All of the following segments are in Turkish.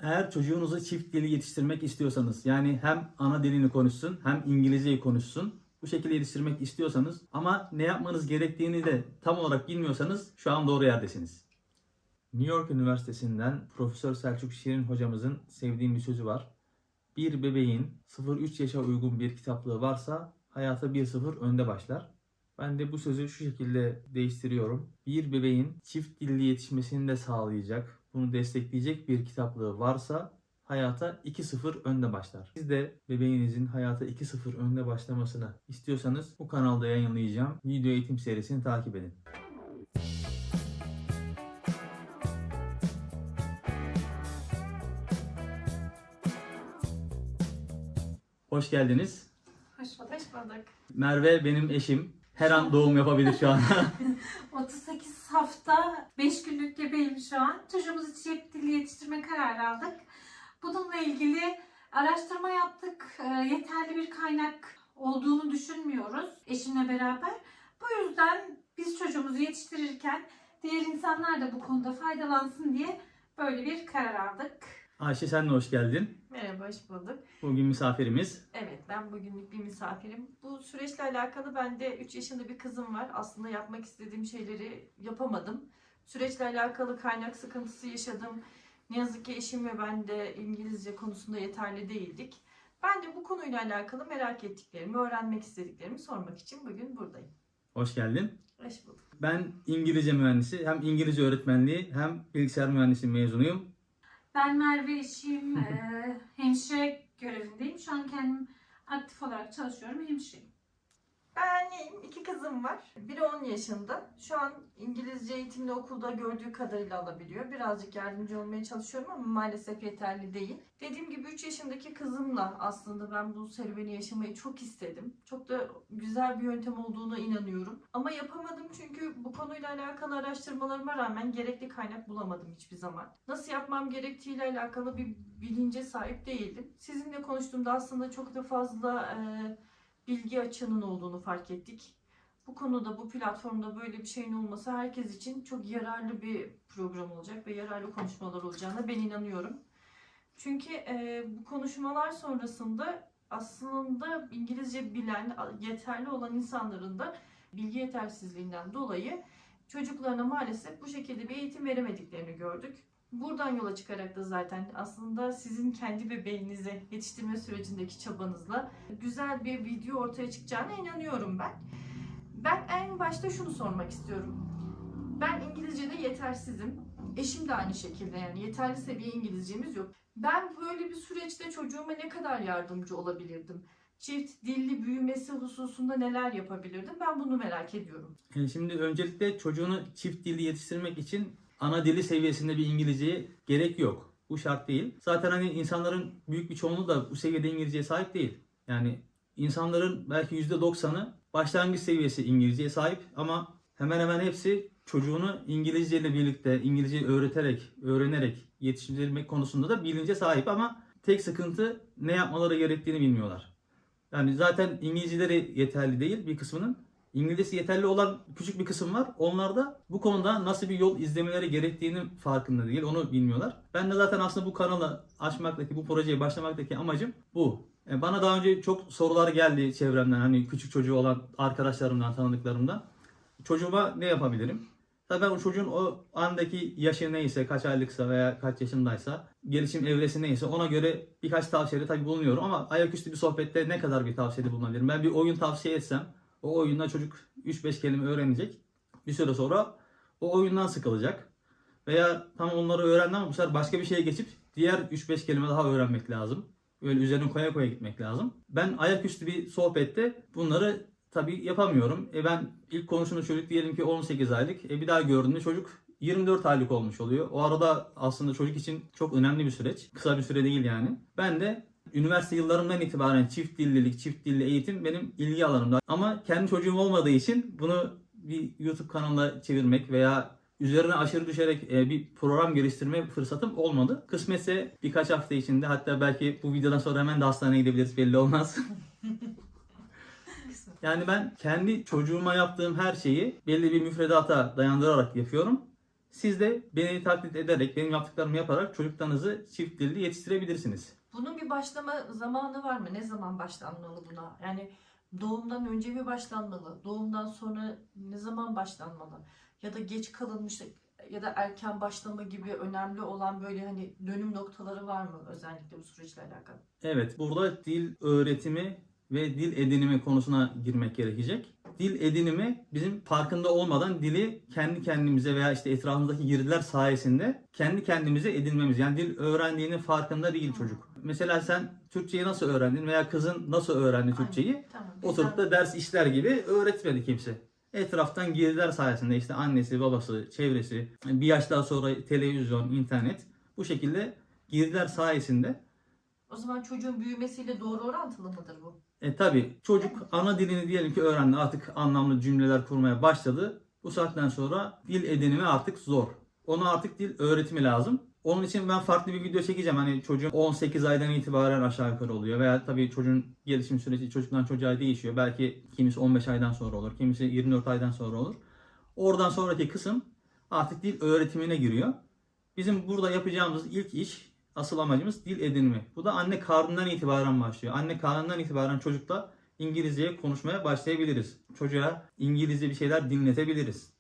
Eğer çocuğunuzu çift dili yetiştirmek istiyorsanız, yani hem ana dilini konuşsun hem İngilizceyi konuşsun, bu şekilde yetiştirmek istiyorsanız ama ne yapmanız gerektiğini de tam olarak bilmiyorsanız şu an doğru yerdesiniz. New York Üniversitesi'nden Profesör Selçuk Şirin hocamızın sevdiğim bir sözü var. Bir bebeğin 0-3 yaşa uygun bir kitaplığı varsa hayata 1-0 önde başlar. Ben de bu sözü şu şekilde değiştiriyorum. Bir bebeğin çift dilli yetişmesini de sağlayacak, bunu destekleyecek bir kitaplığı varsa hayata 2-0 önde başlar. Siz de bebeğinizin hayata 2-0 önde başlamasını istiyorsanız bu kanalda yayınlayacağım video eğitim serisini takip edin. Hoş geldiniz. Hoş bulduk. Merve benim eşim. Her an doğum yapabilir şu an. 38 hafta 5 günlük gebeyim şu an. Çocuğumuzu çift dilli yetiştirme kararı aldık. Bununla ilgili araştırma yaptık. Yeterli bir kaynak olduğunu düşünmüyoruz eşimle beraber. Bu yüzden biz çocuğumuzu yetiştirirken diğer insanlar da bu konuda faydalansın diye böyle bir karar aldık. Ayşe sen de hoş geldin. Merhaba, hoş bulduk. Bugün misafirimiz. Evet, ben bugünlük bir misafirim. Bu süreçle alakalı bende 3 yaşında bir kızım var. Aslında yapmak istediğim şeyleri yapamadım. Süreçle alakalı kaynak sıkıntısı yaşadım. Ne yazık ki eşim ve ben de İngilizce konusunda yeterli değildik. Ben de bu konuyla alakalı merak ettiklerimi, öğrenmek istediklerimi sormak için bugün buradayım. Hoş geldin. Hoş bulduk. Ben İngilizce mühendisi, hem İngilizce öğretmenliği hem bilgisayar mühendisliği mezunuyum. Ben Merve, eşim hemşire görevindeyim. Şu an kendim aktif olarak çalışıyorum, hemşireyim. Ben 2 kızım var. Biri 10 yaşında. Şu an İngilizce eğitimini okulda gördüğü kadarıyla alabiliyor. Birazcık yardımcı olmaya çalışıyorum ama maalesef yeterli değil. Dediğim gibi 3 yaşındaki kızımla aslında ben bu serüveni yaşamayı çok istedim. Çok da güzel bir yöntem olduğuna inanıyorum. Ama yapamadım çünkü bu konuyla alakalı araştırmalarıma rağmen gerekli kaynak bulamadım hiçbir zaman. Nasıl yapmam gerektiğiyle alakalı bir bilince sahip değildim. Sizinle konuştuğumda aslında çok da fazla bilgi açığının olduğunu fark ettik. Bu konuda, bu platformda böyle bir şeyin olması herkes için çok yararlı bir program olacak ve yararlı konuşmalar olacağına ben inanıyorum. Çünkü bu konuşmalar sonrasında aslında İngilizce bilen, yeterli olan insanların da bilgi yetersizliğinden dolayı çocuklarına maalesef bu şekilde bir eğitim veremediklerini gördük. Buradan yola çıkarak da zaten aslında sizin kendi bebeğinizi yetiştirme sürecindeki çabanızla güzel bir video ortaya çıkacağına inanıyorum ben. Ben en başta şunu sormak istiyorum. Ben İngilizce'de yetersizim. Eşim de aynı şekilde, yani yeterli seviye İngilizcemiz yok. Ben böyle bir süreçte çocuğuma ne kadar yardımcı olabilirdim? Çift dilli büyümesi hususunda neler yapabilirdim? Ben bunu merak ediyorum. Şimdi öncelikle çocuğunu çift dilli yetiştirmek için ana dili seviyesinde bir İngilizceye gerek yok. Bu şart değil. Zaten hani insanların büyük bir çoğunluğu da bu seviyede İngilizceye sahip değil. Yani insanların belki %90'ı başlangıç seviyesi İngilizceye sahip ama hemen hemen hepsi çocuğunu İngilizce ile birlikte İngilizceyi öğrenerek yetiştirmek konusunda da bilince sahip ama tek sıkıntı ne yapmaları gerektiğini bilmiyorlar. Yani zaten İngilizceleri yeterli değil bir kısmının. İngilizcesi yeterli olan küçük bir kısım var. Onlar da bu konuda nasıl bir yol izlemeleri gerektiğini farkında değil. Onu bilmiyorlar. Ben de zaten aslında bu kanalı açmaktaki, bu projeye başlamaktaki amacım bu. Bana daha önce çok sorular geldi çevremden. Hani küçük çocuğu olan arkadaşlarımdan, tanıdıklarımdan. Çocuğuma ne yapabilirim? Tabii ben o çocuğun o andaki yaşı neyse, kaç aylıksa veya kaç yaşındaysa, gelişim evresi neyse ona göre birkaç tavsiyede tabii bulunuyorum. Ama ayaküstü bir sohbette ne kadar bir tavsiyede bulunabilirim? Ben bir oyun tavsiye etsem, o oyunda çocuk 3-5 kelime öğrenecek. Bir süre sonra o oyundan sıkılacak. Veya tam onları öğrendi ama bu sefer başka bir şeye geçip diğer 3-5 kelime daha öğrenmek lazım. Böyle üzerine koya koya gitmek lazım. Ben ayaküstü bir sohbette bunları tabii yapamıyorum. Ben ilk konuştuğumda çocuk diyelim ki 18 aylık. Bir daha gördüğümde çocuk 24 aylık olmuş oluyor. O arada aslında çocuk için çok önemli bir süreç. Kısa bir süre değil yani. Ben de üniversite yıllarımdan itibaren çift dillilik, çift dilli eğitim benim ilgi alanımda. Ama kendi çocuğum olmadığı için bunu bir YouTube kanalına çevirmek veya üzerine aşırı düşerek bir program geliştirme fırsatım olmadı. Kısmetse birkaç hafta içinde, hatta belki bu videodan sonra hemen de hastaneye gidebiliriz, belli olmaz. Yani ben kendi çocuğuma yaptığım her şeyi belli bir müfredata dayandırarak yapıyorum. Siz de beni taklit ederek, benim yaptıklarımı yaparak çocuklarınızı çift dilli yetiştirebilirsiniz. Bunun bir başlama zamanı var mı? Ne zaman başlanmalı buna? Yani doğumdan önce mi başlanmalı? Doğumdan sonra ne zaman başlanmalı? Ya da geç kalınmış ya da erken başlama gibi önemli olan böyle hani dönüm noktaları var mı özellikle bu süreçle alakalı? Evet, burada dil öğretimi ve dil edinimi konusuna girmek gerekecek. Dil edinimi bizim farkında olmadan dili kendi kendimize veya işte etrafımızdaki girdiler sayesinde kendi kendimize edinmemiz. Yani dil öğrendiğinin farkında değil çocuk. Mesela sen Türkçeyi nasıl öğrendin veya kızın nasıl öğrendi Türkçeyi? Aynen, tamam. Oturup da ders işler gibi öğretmedi kimse. Etraftan girdiler sayesinde işte annesi, babası, çevresi, bir yaş daha sonra televizyon, internet bu şekilde girdiler sayesinde. O zaman çocuğun büyümesiyle doğru orantılı mıdır bu? Tabii çocuk ana dilini diyelim ki öğrendi, artık anlamlı cümleler kurmaya başladı. Bu saatten sonra dil edinimi artık zor. Ona artık dil öğretimi lazım. Onun için ben farklı bir video çekeceğim. Hani çocuğun 18 aydan itibaren aşağı yukarı oluyor. Veya tabii çocuğun gelişim süreci çocuktan çocuğa değişiyor. Belki kimisi 15 aydan sonra olur. Kimisi 24 aydan sonra olur. Oradan sonraki kısım artık dil öğretimine giriyor. Bizim burada yapacağımız ilk iş, asıl amacımız dil edinimi. Bu da anne karnından itibaren başlıyor. Anne karnından itibaren çocukla İngilizce konuşmaya başlayabiliriz. Çocuğa İngilizce bir şeyler dinletebiliriz.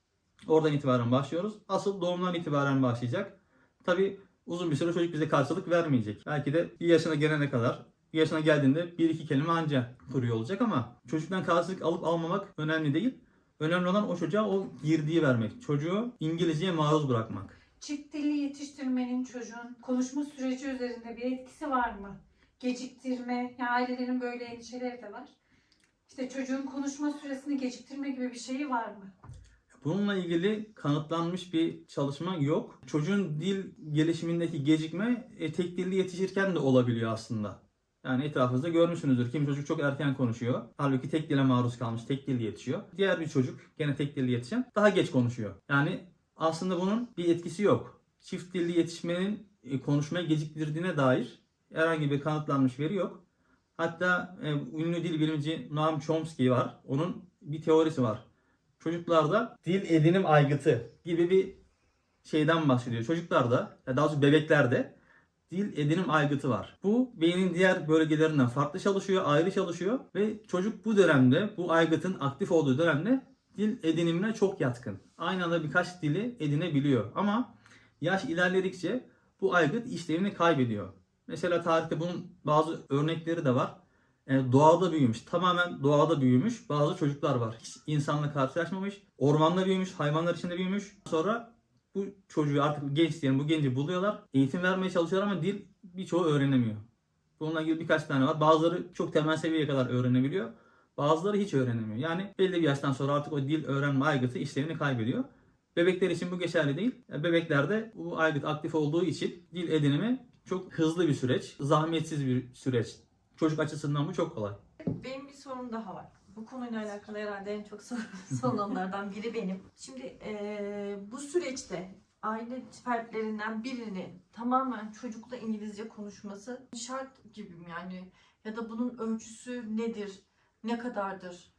Oradan itibaren başlıyoruz. Asıl doğumdan itibaren başlayacak. Tabii uzun bir süre çocuk bize karşılık vermeyecek. Belki de bir yaşına gelene kadar, bir yaşına geldiğinde bir iki kelime anca kuruyor olacak ama çocuktan karşılık alıp almamak önemli değil. Önemli olan o çocuğa o girdiği vermek. Çocuğu İngilizceye maruz bırakmak. Çift dilli yetiştirmenin çocuğun konuşma süreci üzerinde bir etkisi var mı? Geciktirme, ya ailelerin böyle endişeleri de var. İşte çocuğun konuşma süresini geciktirme gibi bir şeyi var mı? Bununla ilgili kanıtlanmış bir çalışma yok. Çocuğun dil gelişimindeki gecikme tek dilli yetişirken de olabiliyor aslında. Yani etrafınızda görmüşsünüzdür. Kimi çocuk çok erken konuşuyor. Halbuki tek dile maruz kalmış, tek dilli yetişiyor. Diğer bir çocuk gene tek dilli yetişen daha geç konuşuyor. Yani aslında bunun bir etkisi yok. Çift dilli yetişmenin konuşmayı geciktirdiğine dair herhangi bir kanıtlanmış veri yok. Hatta ünlü dil bilimci Noam Chomsky var. Onun bir teorisi var. Çocuklarda dil edinim aygıtı gibi bir şeyden bahsediyor. Çocuklarda, daha doğrusu bebeklerde dil edinim aygıtı var. Bu beynin diğer bölgelerinden farklı çalışıyor, ayrı çalışıyor ve çocuk bu dönemde, bu aygıtın aktif olduğu dönemde dil edinimine çok yatkın. Aynı anda birkaç dili edinebiliyor ama yaş ilerledikçe bu aygıt işlevini kaybediyor. Mesela tarihte bunun bazı örnekleri de var. Doğada büyümüş, tamamen doğada büyümüş bazı çocuklar var. Hiç insanla karşılaşmamış, ormanda büyümüş, hayvanlar içinde büyümüş. Sonra bu çocuğu artık genç diyelim, bu genci buluyorlar. Eğitim vermeye çalışıyorlar ama dil birçoğu öğrenemiyor. Bununla ilgili birkaç tane var. Bazıları çok temel seviyeye kadar öğrenebiliyor. Bazıları hiç öğrenemiyor. Yani belli bir yaştan sonra artık o dil öğrenme aygıtı işlevini kaybediyor. Bebekler için bu geçerli değil. Bebeklerde bu aygıt aktif olduğu için dil edinimi çok hızlı bir süreç, zahmetsiz bir süreç. Çocuk açısından bu çok kolay. Benim bir sorum daha var. Bu konuyla alakalı herhalde en çok sorunlardan biri benim. Şimdi bu süreçte aile fertlerinden birinin tamamen çocukla İngilizce konuşması şart gibi mi yani? Ya da bunun ölçüsü nedir? Ne kadardır?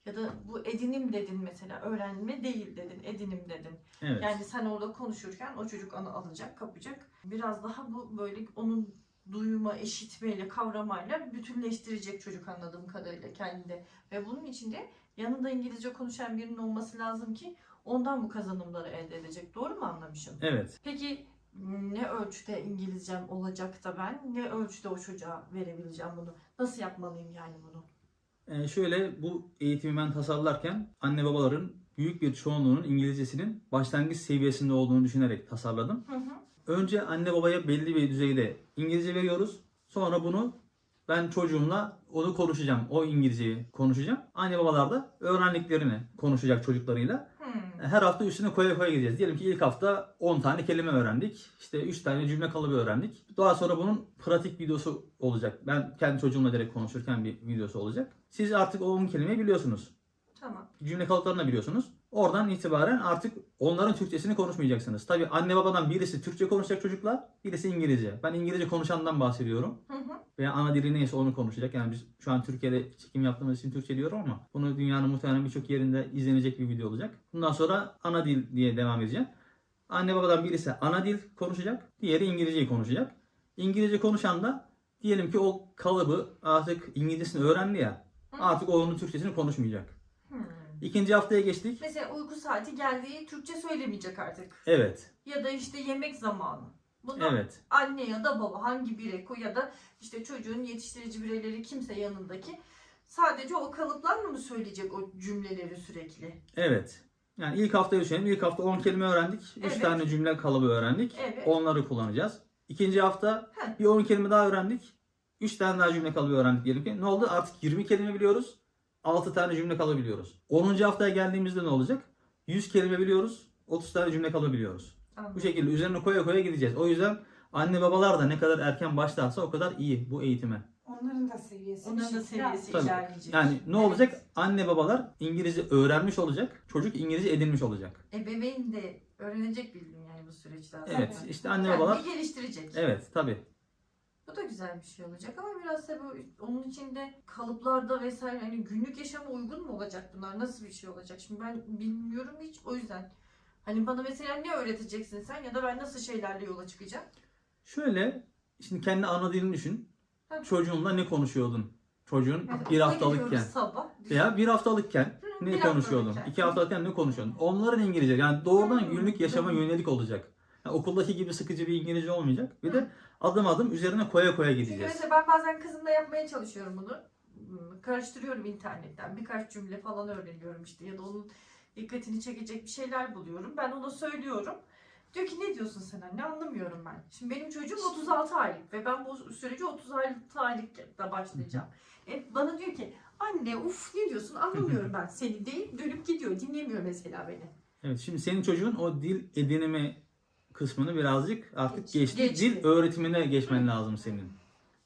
Ya da bu edinim dedin mesela, öğrenme değil dedin, edinim dedin. Evet. Yani sen orada konuşurken o çocuk onu alacak, kapacak. Biraz daha bu böyle onun duyma, işitmeyle, kavramayla bütünleştirecek çocuk anladığım kadarıyla kendinde. Ve bunun için de yanında İngilizce konuşan birinin olması lazım ki ondan bu kazanımları elde edecek. Doğru mu anlamışım? Evet. Peki ne ölçüde İngilizcem olacak da ben, ne ölçüde o çocuğa verebileceğim bunu? Nasıl yapmalıyım yani bunu? Şöyle, bu eğitimi ben tasarlarken anne babaların büyük bir çoğunluğunun İngilizcesinin başlangıç seviyesinde olduğunu düşünerek tasarladım. Hı hı. Önce anne babaya belli bir düzeyde İngilizce veriyoruz. Sonra bunu ben çocuğumla onu konuşacağım. O İngilizceyi konuşacağım. Anne babalar da öğrendiklerini konuşacak çocuklarıyla. Her hafta üstüne koya koya gideceğiz. Diyelim ki ilk hafta 10 tane kelime öğrendik. İşte 3 tane cümle kalıbı öğrendik. Daha sonra bunun pratik videosu olacak. Ben kendi çocuğumla direkt konuşurken bir videosu olacak. Siz artık o 10 kelimeyi biliyorsunuz. Tamam. Cümle kalıplarını da biliyorsunuz. Oradan itibaren artık onların Türkçesini konuşmayacaksınız. Tabii anne babadan birisi Türkçe konuşacak çocuklar, birisi İngilizce. Ben İngilizce konuşandan bahsediyorum. Hı hı. Veya ana dili neyse onu konuşacak. Yani biz şu an Türkiye'de çekim yaptığımız için Türkçe diyorum ama bunu dünyanın muhtemelen birçok yerinde izlenecek bir video olacak. Bundan sonra ana dil diye devam edeceğim. Anne babadan birisi ana dil konuşacak, diğeri İngilizceyi konuşacak. İngilizce konuşan da diyelim ki o kalıbı artık İngilizcesini öğrendi ya, artık o onun Türkçesini konuşmayacak. İkinci haftaya geçtik. Mesela uyku saati geldiği Türkçe söylemeyecek artık. Evet, Ya da işte yemek zamanı. Bunu evet, anne ya da baba hangi birey ya da işte çocuğun yetiştirici bireyleri kimse yanındaki sadece o kalıplarla mı söyleyecek o cümleleri sürekli? evet. Yani ilk haftayı düşünelim. İlk hafta 10 kelime öğrendik. 3 Evet. tane cümle kalıbı öğrendik. Evet. Onları kullanacağız. İkinci hafta Heh. bir 10 kelime daha öğrendik. 3 tane daha cümle kalıbı öğrendik diyelim ki. Ne oldu? Artık 20 kelime biliyoruz. 6 tane cümle kalıbı biliyoruz. 10. haftaya geldiğimizde ne olacak? 100 kelime biliyoruz. 30 tane cümle kalıbı biliyoruz. Anladım. Bu şekilde üzerine koya koya gideceğiz. O yüzden anne babalar da ne kadar erken başlarsa o kadar iyi bu eğitime. Onların da seviyesi. Onların da seviyesi Tabii. ilerleyecek. Yani ne olacak? Anne babalar İngilizce öğrenmiş olacak. Çocuk İngilizce edinmiş olacak. Ebeveyn de öğrenecek bildim yani bu süreçte aslında. Evet, işte anne Kendini babalar. geliştirecek. Evet, tabii. Bu da güzel bir şey olacak ama biraz da bu onun içinde kalıplarda vesaire hani günlük yaşama uygun mu olacak bunlar? Nasıl bir şey olacak? Şimdi ben bilmiyorum hiç o yüzden. Hani bana mesela ne öğreteceksin sen ya da ben nasıl şeylerle yola çıkacağım? Şöyle, şimdi kendi ana dilini düşün. Tabii. Çocuğunla ne konuşuyordun? Çocuğun Mesela bir okula haftalıkken gidiyoruz sabah. veya bir haftalıkken bir ne konuşuyordun? haftalıkken. 2 haftalıkken ne konuşuyordun? Onların İngilizce yani doğrudan Hmm, günlük yaşama doğru. yönelik olacak. Yani okuldaki gibi sıkıcı bir İngilizce olmayacak. Bir de adım adım üzerine koya koya Çünkü gideceğiz. mesela ben bazen kızımla yapmaya çalışıyorum bunu. Karıştırıyorum internetten. Birkaç cümle falan öğreniyorum işte ya da onun dikkatini çekecek bir şeyler buluyorum. Ben ona söylüyorum. Diyor ki ne diyorsun sen anne anlamıyorum ben. Şimdi benim çocuğum 36 aylık ve ben bu süreci 36 aylıkta başlayacağım. Bana diyor ki anne uf ne diyorsun anlamıyorum ben seni deyip dönüp gidiyor dinlemiyor mesela beni. Evet, şimdi senin çocuğun o dil edinimi kısmını birazcık artık geçti. Geçti. Dil öğretimine geçmen lazım senin.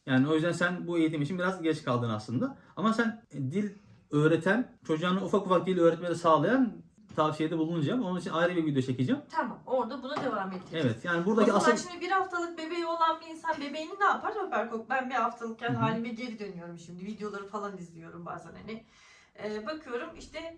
Yani o yüzden sen bu eğitim için biraz geç kaldın aslında. Ama sen dil öğreten, çocuğuna ufak ufak dil öğretmeni sağlayan tavsiyede bulunacağım. Onun için ayrı bir video çekeceğim. Tamam orada buna devam edeceğiz. Evet, yani O buradaki zaman asıl... şimdi bir haftalık bebeği olan bir insan bebeğini ne yapar? Berkok ben bir haftalıkken Hı hı. halime geri dönüyorum şimdi. Videoları falan izliyorum bazen hani. Bakıyorum işte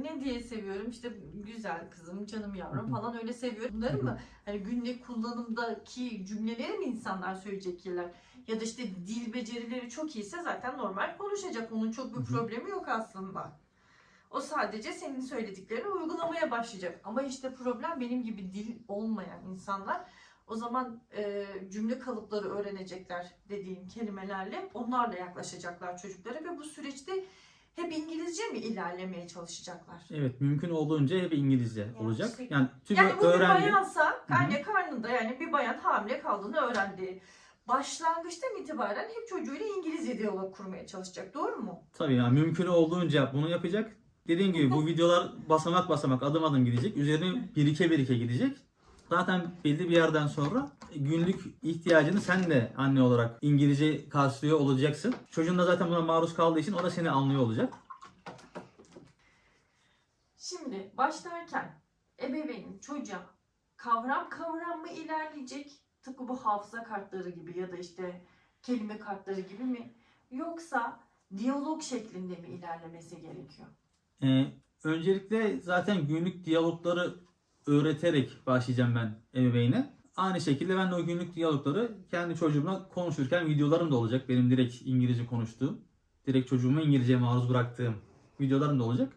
ne diye seviyorum işte güzel kızım canım yavrum falan öyle seviyorum. Bunları mı hani günlük kullanımdaki cümleleri mi insanlar söyleyecekler? Ya da işte dil becerileri çok iyiyse zaten normal konuşacak. Onun çok bir problemi yok aslında. O sadece senin söylediklerini uygulamaya başlayacak. Ama işte problem benim gibi dil olmayan insanlar o zaman cümle kalıpları öğrenecekler dediğim kelimelerle onlarla yaklaşacaklar çocuklara ve bu süreçte hep İngilizce mi ilerlemeye çalışacaklar? Evet, mümkün olduğunca hep İngilizce olacak. Yani tüm Yani bu bir öğrendi. bayansa anne karnında yani bir bayan hamile kaldığını öğrendi. Başlangıçtan itibaren hep çocuğuyla İngilizce diyalog kurmaya çalışacak. Doğru mu? Tabii yani mümkün olduğunca bunu yapacak. Dediğim gibi bu videolar basamak basamak adım adım gidecek. Üzerine birike birike gidecek. Zaten belli bir yerden sonra günlük ihtiyacını sen de anne olarak İngilizce karşılıyor olacaksın. Çocuğun da zaten buna maruz kaldığı için o da seni anlıyor olacak. Şimdi başlarken ebeveynin çocuğa kavram mı ilerleyecek? Tıpkı bu hafıza kartları gibi ya da işte kelime kartları gibi mi? Yoksa diyalog şeklinde mi ilerlemesi gerekiyor? Öncelikle zaten günlük diyalogları öğreterek başlayacağım ben ebeveyne. Aynı şekilde ben de o günlük diyalogları kendi çocuğumla konuşurken videolarım da olacak. Benim direkt İngilizce konuştuğum, direkt çocuğumu İngilizceye maruz bıraktığım videolarım da olacak.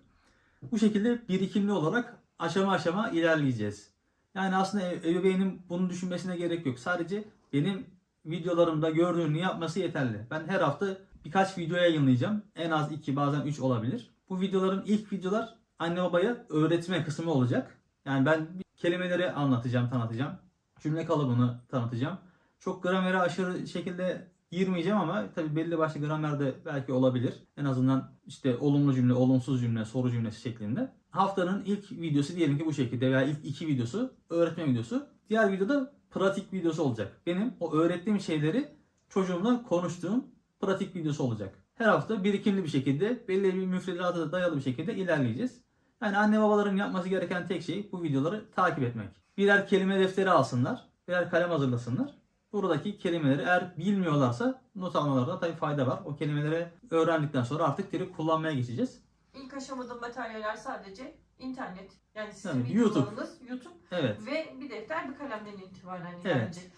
Bu şekilde birikimli olarak aşama aşama ilerleyeceğiz. Yani aslında ebeveynin bunu düşünmesine gerek yok. Sadece benim videolarımda gördüğünü yapması yeterli. Ben her hafta birkaç video yayınlayacağım. En az 2 bazen 3 olabilir. Bu videoların ilk videolar anne babaya öğretme kısmı olacak. Yani ben kelimeleri anlatacağım, tanıtacağım. Cümle kalıbını tanıtacağım. Çok gramere aşırı şekilde girmeyeceğim ama tabii belli başlı gramer de belki olabilir. En azından işte olumlu cümle, olumsuz cümle, soru cümlesi şeklinde. Haftanın ilk videosu diyelim ki bu şekilde veya ilk 2 videosu öğretme videosu. Diğer videoda pratik videosu olacak. Benim o öğrettiğim şeyleri çocuğumla konuştuğum pratik videosu olacak. Her hafta birikimli bir şekilde belli bir müfredata dayalı bir şekilde ilerleyeceğiz. Yani anne babaların yapması gereken tek şey bu videoları takip etmek. Birer kelime defteri alsınlar, birer kalem hazırlasınlar. Buradaki kelimeleri eğer bilmiyorlarsa not almalarında tabii fayda var. O kelimeleri öğrendikten sonra artık direkt kullanmaya geçeceğiz. İlk aşamada materyaller sadece internet. Yani sizin Yani videolarınız YouTube Evet. ve bir defter bir kalemden itibaren Evet. ilerleyecek.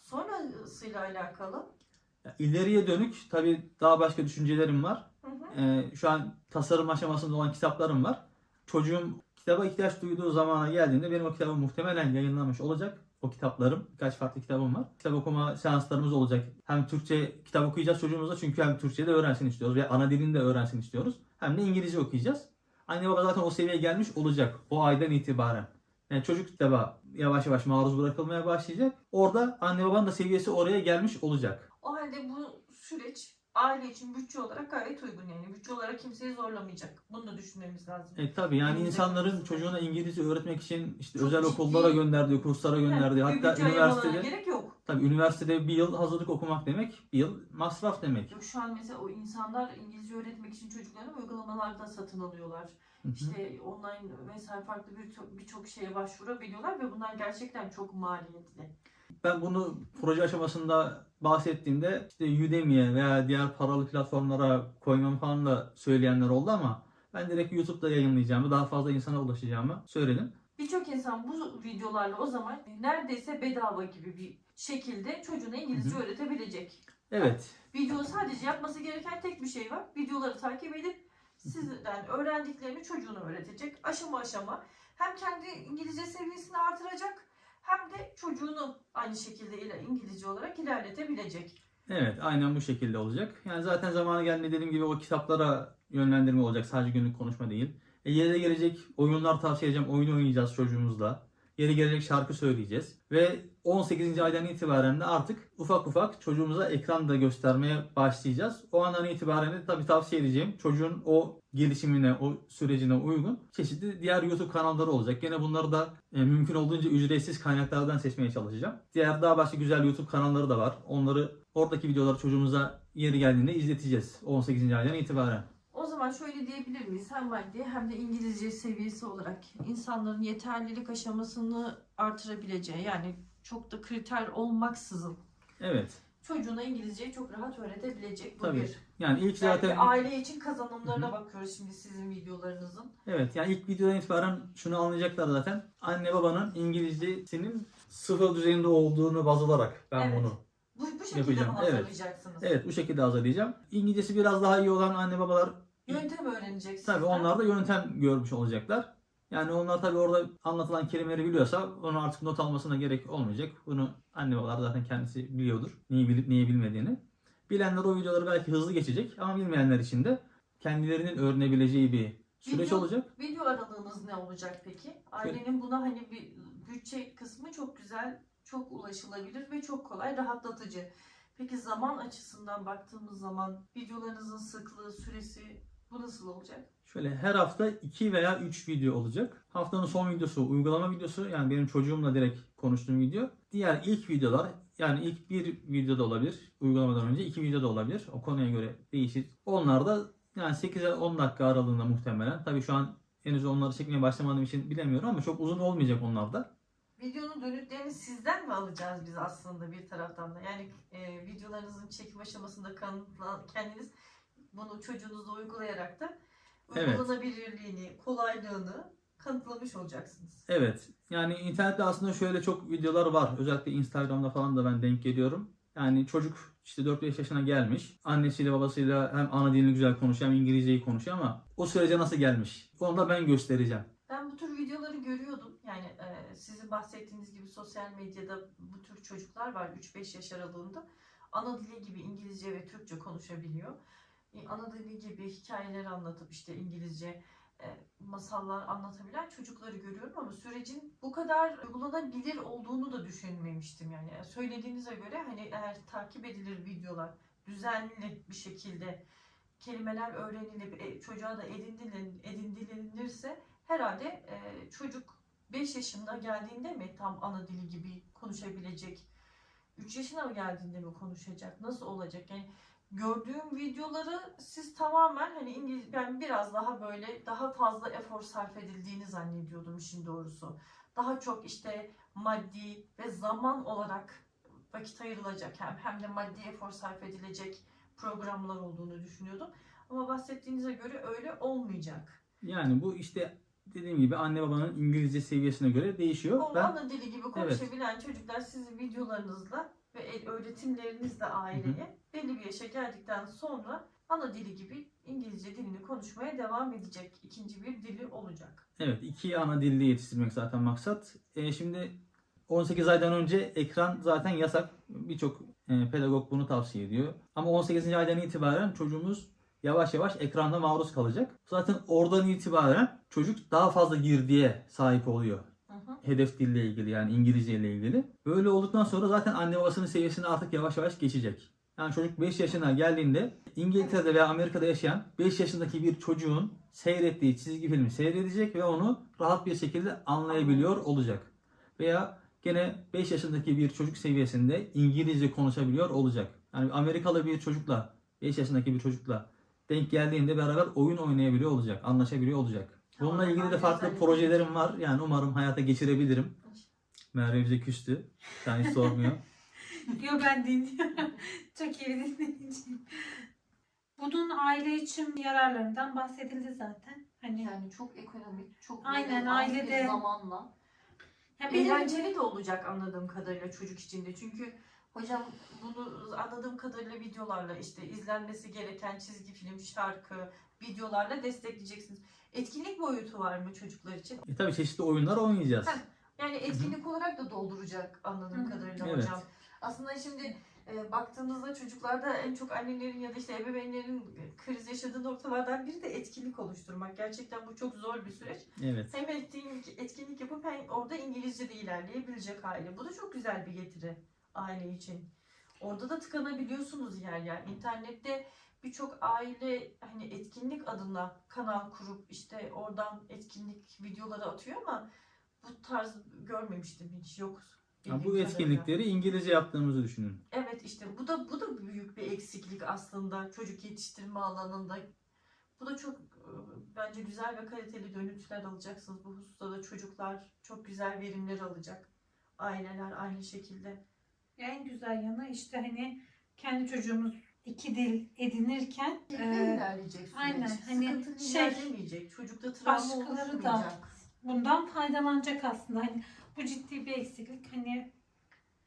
Sonrasıyla alakalı. Ya, İleriye dönük tabii daha başka düşüncelerim var. Hı hı. Şu an tasarım aşamasında olan kitaplarım var. Çocuğum kitaba ihtiyaç duyduğu zamana geldiğinde benim o kitabım muhtemelen yayınlanmış olacak. O kitaplarım, birkaç farklı kitabım var. Kitap okuma seanslarımız olacak. Hem Türkçe kitap okuyacağız çocuğumuza çünkü hem Türkçe de öğrensin istiyoruz ve ana dilini de öğrensin istiyoruz. Hem de İngilizce okuyacağız. Anne baba zaten o seviyeye gelmiş olacak o aydan itibaren. Yani çocuk kitaba yavaş yavaş maruz bırakılmaya başlayacak. Orada anne babanın da seviyesi oraya gelmiş olacak. O halde bu süreç aile için bütçe olarak gayet uygun yani. Bütçe olarak kimseyi zorlamayacak. Bunu da düşünmemiz lazım. Tabii yani İngilizce insanların konusunda. çocuğuna İngilizce öğretmek için işte Çok özel ciddi- okullara gönderdiği, kurslara gönderdiği, Yani hatta bütçe ayırmalarına üniversitede gerek yok. tabii üniversitede bir yıl hazırlık okumak demek, bir yıl masraf demek. Yok şu an mesela o insanlar İngilizce öğretmek için çocuklarını uygulamalarda satın alıyorlar. Hı hı. İşte online vesaire farklı birçok şeye başvurabiliyorlar ve bunlar gerçekten çok maliyetli. Ben bunu proje aşamasında bahsettiğimde işte Udemy'ye veya diğer paralı platformlara koymamı falan da söyleyenler oldu ama ben direkt YouTube'da yayınlayacağımı, daha fazla insana ulaşacağımı söyledim. Birçok insan bu videolarla o zaman neredeyse bedava gibi bir şekilde çocuğuna İngilizce Hı hı. öğretebilecek. Evet. Video sadece yapması gereken tek bir şey var. Videoları takip edip sizden öğrendiklerini çocuğuna öğretecek. Aşama aşama hem kendi İngilizce seviyesini artıracak hem de çocuğunu aynı şekilde İngilizce olarak ilerletebilecek. Evet, aynen bu şekilde olacak. Yani zaten zamanı geldiğinde dediğim gibi o kitaplara yönlendirme olacak. Sadece günlük konuşma değil. Yere gelecek oyunlar tavsiye edeceğim. Oyun oynayacağız çocuğumuzla. Yere gelecek şarkı söyleyeceğiz. Ve 18. aydan itibaren de artık ufak ufak çocuğumuza ekran da göstermeye başlayacağız. O andan itibaren de tabii tavsiye edeceğim. Çocuğun o gelişimine, o sürecine uygun çeşitli diğer YouTube kanalları olacak. Gene bunları da mümkün olduğunca ücretsiz kaynaklardan seçmeye çalışacağım. Diğer daha başka güzel YouTube kanalları da var. Oradaki videoları çocuğumuza yeri geldiğinde izleteceğiz 18. aydan itibaren. O zaman şöyle diyebilir miyiz? Hem maddi hem de İngilizce seviyesi olarak insanların yeterlilik aşamasını artırabileceği yani çok da kriter olmaksızın Evet. çocuğuna İngilizceyi çok rahat öğretebilecek. Bu Tabii. bir. Yani ilk zaten Yani aile için kazanımlarına bakıyoruz şimdi sizin videolarınızın. evet yani ilk videodan itibaren şunu anlayacaklar zaten. Anne babanın İngilizcesinin sıfır düzeyinde olduğunu baz alarak ben Evet. bunu Bu şekilde yapacağım. mi Evet. hazırlayacaksınız? Evet bu şekilde hazırlayacağım. İngilizcesi biraz daha iyi olan anne babalar Yöntem öğreneceksiniz. tabii onlar da yöntem görmüş olacaklar. Yani onlar tabii orada anlatılan kelimeleri biliyorsa onu artık not almasına gerek olmayacak. Bunu anne babalar zaten kendisi biliyordur. Neyi bilip neyi bilmediğini. Bilenler o videoları belki hızlı geçecek ama bilmeyenler için de kendilerinin öğrenebileceği bir süreç olacak. Video aralığınız ne olacak peki? Ailenin buna hani bir bütçe kısmı çok güzel, çok ulaşılabilir ve çok kolay, rahatlatıcı. Peki zaman açısından baktığımız zaman videolarınızın sıklığı, süresi bu nasıl olacak? Şöyle her hafta 2 veya 3 video olacak. Haftanın son videosu uygulama videosu. Yani benim çocuğumla direkt konuştuğum video. Diğer ilk videolar yani ilk bir videoda olabilir. Uygulamadan önce 2 videoda olabilir. O konuya göre değişir. Onlar da yani 8-10 dakika aralığında muhtemelen. Tabii şu an henüz onları çekmeye başlamadığım için bilemiyorum ama çok uzun olmayacak onlar da. Videonun dönütlerini sizden mi alacağız biz aslında bir taraftan da? Yani videolarınızın çekim aşamasında kendiniz bunu çocuğunuzla uygulayarak da Evet. uygulanabilirliğini, kolaylığını kanıtlamış olacaksınız. Evet. Yani internette aslında şöyle çok videolar var. Özellikle Instagram'da falan da ben denk geliyorum. Yani çocuk işte 4-5 yaşına gelmiş. Annesiyle babasıyla hem ana dilini güzel konuşuyor hem İngilizceyi konuşuyor ama o sürece nasıl gelmiş? Onu da ben göstereceğim. Ben bu tür videoları görüyordum. Yani sizin bahsettiğiniz gibi sosyal medyada bu tür çocuklar var 3-5 yaş aralığında. Ana dili gibi İngilizce ve Türkçe konuşabiliyor. Ana dili gibi hikayeler anlatıp işte İngilizce masallar anlatabilen çocukları görüyorum ama sürecin bu kadar uygulanabilir olduğunu da düşünmemiştim yani. Söylediğinize göre hani eğer takip edilir videolar düzenli bir şekilde kelimeler öğrenilip çocuğa da edindirilirse herhalde çocuk 5 yaşında geldiğinde mi tam ana dili gibi konuşabilecek? 3 yaşına mı geldiğinde mi konuşacak? Nasıl olacak? Yani gördüğüm videoları siz tamamen hani İngiliz ben biraz daha böyle daha fazla efor sarf edildiğini zannediyordum işin doğrusu. Daha çok işte maddi ve zaman olarak vakit ayrılacak hem de maddi efor sarf edilecek programlar olduğunu düşünüyordum. Ama bahsettiğinize göre öyle olmayacak. Yani bu işte dediğim gibi anne babanın İngilizce seviyesine göre değişiyor. O Ben ana dili gibi konuşabilen çocuklar sizin videolarınızla ve öğretimlerinizle aileye belli bir yaşa geldikten sonra ana dili gibi İngilizce dilini konuşmaya devam edecek. İkinci bir dili olacak. evet, iki ana dilde yetiştirmek zaten maksat. Şimdi 18 aydan önce ekran zaten yasak. Birçok pedagog bunu tavsiye ediyor. Ama 18. aydan itibaren çocuğumuz yavaş yavaş ekranda maruz kalacak. Zaten oradan itibaren çocuk daha fazla girdiye sahip oluyor. Hı hı. Hedef dille ilgili, yani İngilizce ile ilgili. Böyle olduktan sonra zaten anne babasının seviyesine artık yavaş yavaş geçecek. Yani çocuk 5 yaşına geldiğinde İngiltere'de veya Amerika'da yaşayan 5 yaşındaki bir çocuğun seyrettiği çizgi filmi seyredecek ve onu rahat bir şekilde anlayabiliyor olacak. Veya gene 5 yaşındaki bir çocuk seviyesinde İngilizce konuşabiliyor olacak. Yani Amerikalı bir çocukla 5 yaşındaki bir çocukla denk geldiğinde beraber oyun oynayabiliyor olacak, anlaşabiliyor olacak. Bununla Tamam, ilgili de aynı farklı özellik. projelerim var. Yani umarım hayata geçirebilirim. Merve bize küstü. Sen hiç sormuyor. Yo, ben dinliyorum. Çok iyi bir dinleyiciyim. Bunun aile için yararlarından bahsedildi zaten. Hani Yani çok ekonomik, çok Aynen, böyle az bir ailede- zamanla. ya benim Eğlenceli de olacak anladığım kadarıyla çocuk için de. Çünkü hocam bunu anladığım kadarıyla videolarla işte izlenmesi gereken çizgi film, şarkı, videolarla destekleyeceksiniz. Etkinlik boyutu var mı çocuklar için? Tabii çeşitli oyunlar oynayacağız. Heh. Yani etkinlik olarak da dolduracak anladığım Hı hı. kadarıyla Evet. hocam. Aslında şimdi baktığınızda çocuklarda en çok annelerin ya da işte ebeveynlerin kriz yaşadığı noktalardan biri de etkinlik oluşturmak. Gerçekten bu çok zor bir süreç. Evet. Hem etkinlik yapıp hem orada İngilizce de ilerleyebilecek aile. Bu da çok güzel bir getiri aile için. Orada da tıkanabiliyorsunuz yer yer. İnternette birçok aile hani etkinlik adına kanal kurup işte oradan etkinlik videoları atıyor ama bu tarz görmemiştim hiç, yok. Ya bildiğim bu kadarıyla. etkinlikleri İngilizce yaptığımızı düşünün. Evet, işte bu da büyük bir eksiklik aslında çocuk yetiştirme alanında. Bu da çok bence güzel ve kaliteli dönütler alacaksınız. Bu hususta da çocuklar çok güzel verimler alacak. Aileler aynı şekilde. en güzel yanı işte hani kendi çocuğumuz iki dil edinirken İlerleyecek süreç. aynen, hani Sıkıntılı şey, ilerlemeyecek. Çocukta travma başkaları da oluşmayacak. bundan faydalanacak aslında. Hani bu ciddi bir eksiklik. Hani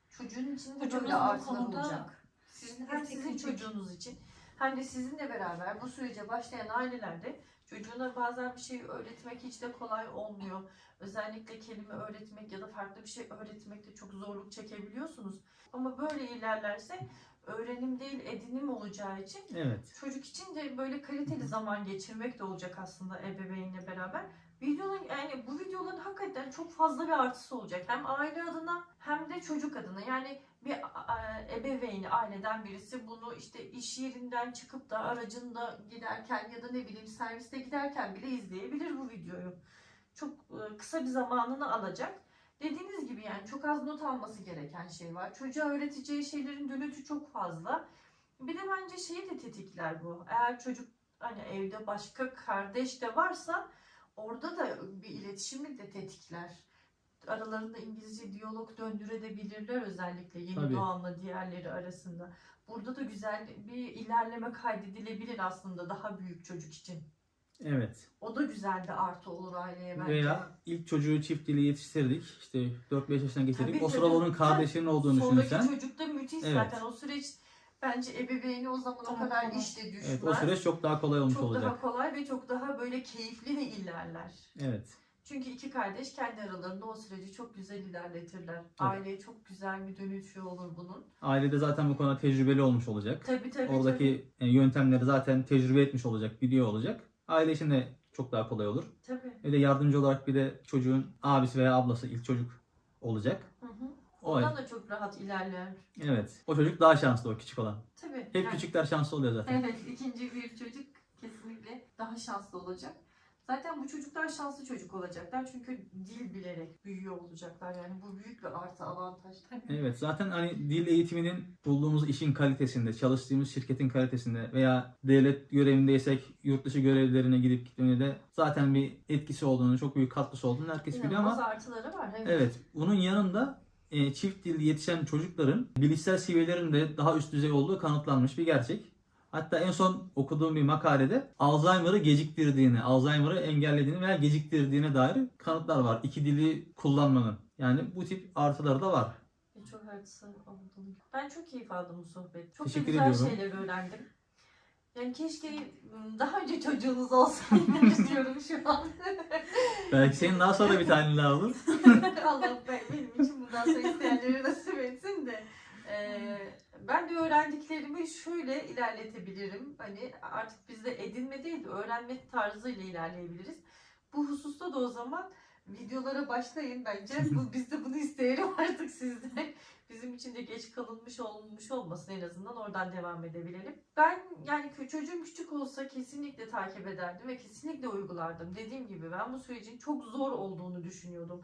Çocuğun için de Hocamız böyle bu artılar konuda olacak. Hem sizin destekleyecek. çocuğunuz için hem de sizinle beraber bu sürece başlayan ailelerde çocuğuna bazen bir şey öğretmek hiç de kolay olmuyor. Özellikle kelime öğretmek ya da farklı bir şey öğretmekte çok zorluk çekebiliyorsunuz. Ama böyle ilerlerse öğrenim değil edinim olacağı için Evet. çocuk için de böyle kaliteli zaman geçirmek de olacak aslında ebeveynle beraber. Yani bu videoların hakikaten çok fazla bir artısı olacak. Hem aile adına hem de çocuk adına. Yani bir ebeveyni, aileden birisi bunu işte iş yerinden çıkıp da aracında giderken ya da ne bileyim serviste giderken bile izleyebilir bu videoyu. Çok kısa bir zamanını alacak. Dediğiniz gibi yani çok az not alması gereken şey var. Çocuğa öğreteceği şeylerin dönütü çok fazla. Bir de bence şeyi de tetikler bu. Eğer çocuk hani evde başka kardeş de varsa orada da bir iletişimi de tetikler. Aralarında İngilizce diyalog döndürebilirler özellikle yeni Tabii. doğanla diğerleri arasında. Burada da güzel bir ilerleme kaydedilebilir aslında daha büyük çocuk için. Evet. O da güzel bir artı olur aileye bence. Veya ilk çocuğu çift dili yetiştirdik. İşte 4-5 yaşına getirdik. Tabii, O sırada tabii. onun kardeşinin olduğunu Sonraki düşünürsen. çocuk da müthiş Evet. zaten. O süreç bence ebeveyni o zaman o Çok kadar kolay. işte düşmez. Evet, o süreç çok daha kolay olmuş çok olacak. daha kolay ve çok daha böyle keyifli de ilerler. Evet. Çünkü iki kardeş kendi aralarında o süreci çok güzel ilerletirler. Tabii. Aileye çok güzel bir dönüşü olur bunun. Ailede zaten bu konuda tecrübeli olmuş olacak. Tabii. Oradaki yöntemleri zaten tecrübe etmiş olacak, biliyor olacak. Aile için de çok daha kolay olur. Tabii. Bir de yardımcı olarak bir de çocuğun abisi veya ablası ilk çocuk olacak. Hı hı. O Ondan da çok rahat ilerler. evet. O çocuk daha şanslı, o küçük olan. Tabii. Hep küçükler şanslı oluyor zaten. Evet, ikinci bir çocuk kesinlikle daha şanslı olacak. Zaten bu çocuklar şanslı çocuk olacaklar çünkü dil bilerek büyüyor olacaklar. Yani bu büyük bir artı, avantaj. Evet, zaten hani dil eğitiminin bulduğumuz işin kalitesinde, çalıştığımız şirketin kalitesinde veya devlet görevindeysek yurt dışı görevlerine gidip gitmede de zaten bir etkisi olduğunu, çok büyük katkısı olduğunu herkes biliyor İnanılmaz ama artıları var. evet, bunun yanında çift dilli yetişen çocukların bilişsel seviyelerinin de daha üst düzey olduğu kanıtlanmış bir gerçek. Hatta en son okuduğum bir makalede Alzheimer'ı geciktirdiğini, Alzheimer'ı engellediğini veya geciktirdiğine dair kanıtlar var. İki dili kullanmanın. Yani bu tip artıları da var. Çok haklısın olduğunu. Ben çok keyif aldım bu sohbet. Çok da Teşekkür güzel ediyorum. şeyler öğrendim. Yani keşke daha önce çocuğunuz olsaydı diyorum şu an. Belki senin daha sonra bir tane daha olur. Allah benim için bundan sonra isteyenleri nasip etsin de. Ben de öğrendiklerimi şöyle ilerletebilirim. Hani artık bizde edinme değil de öğrenme tarzıyla ilerleyebiliriz. Bu hususta da o zaman videolara başlayın bence. Biz de bunu isteyelim artık sizden. Bizim için de geç kalınmış olmuş olmasın, en azından oradan devam edebilelim. Ben yani çocuğum küçük olsa kesinlikle takip ederdim ve kesinlikle uygulardım. Dediğim gibi ben bu sürecin çok zor olduğunu düşünüyordum.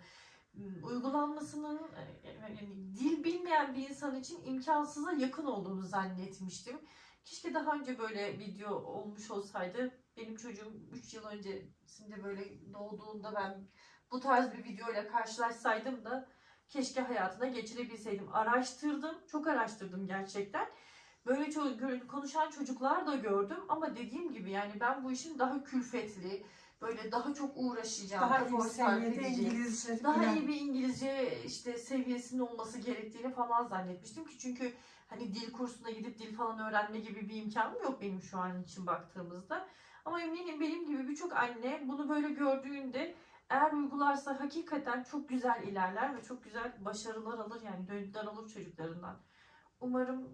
Uygulanmasının yani dil bilmeyen bir insan için imkansıza yakın olduğunu zannetmiştim. Keşke daha önce böyle video olmuş olsaydı. Benim çocuğum 3 yıl öncesinde böyle doğduğunda ben bu tarz bir videoyla karşılaşsaydım da keşke hayatına geçirebilseydim. Araştırdım, çok araştırdım gerçekten. Böyle konuşan çocuklar da gördüm ama dediğim gibi yani ben bu işin daha külfetli, böyle daha çok uğraşacağım, Daha iyi bir efor sarf seviyede edeceğim, İngilizce daha bilen. iyi bir İngilizce işte seviyesinin olması gerektiğini falan zannetmiştim ki çünkü hani dil kursuna gidip dil falan öğrenme gibi bir imkanım yok benim şu an için baktığımızda. Ama eminim benim gibi birçok anne bunu böyle gördüğünde eğer uygularsa hakikaten çok güzel ilerler ve çok güzel başarılar alır, yani döndüler alır çocuklarından. Umarım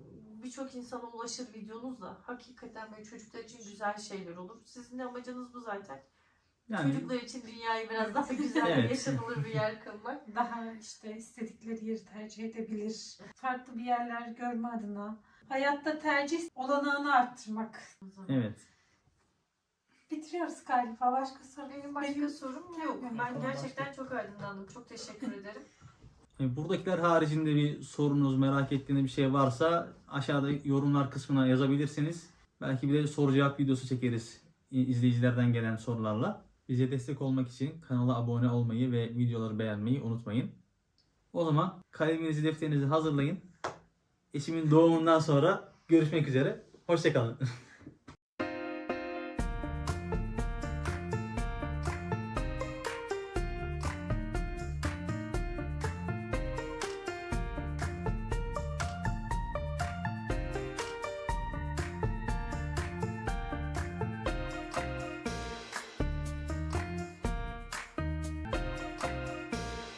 birçok insana ulaşır videonuzla. Hakikaten böyle çocuklar için güzel şeyler olur. Sizin de amacınız bu zaten. Yani Çocuklar için dünyayı biraz daha güzel Evet. yaşanılır bir yer kılmak. Daha işte istedikleri yeri tercih edebilir. Farklı bir yerler görme adına. Hayatta tercih olanağını arttırmak. evet. Bitiriyoruz galiba. Başka soru. Benim başka sorum yok. Ben Tamam, gerçekten çok aydınlandım. Çok teşekkür ederim. Buradakiler haricinde bir sorunuz, merak ettiğiniz bir şey varsa aşağıda yorumlar kısmına yazabilirsiniz. Belki bir de soru cevap videosu çekeriz izleyicilerden gelen sorularla. Bize destek olmak için kanala abone olmayı ve videoları beğenmeyi unutmayın. O zaman kaleminizi, defterinizi hazırlayın. Eşimin doğumundan sonra görüşmek üzere. Hoşça kalın.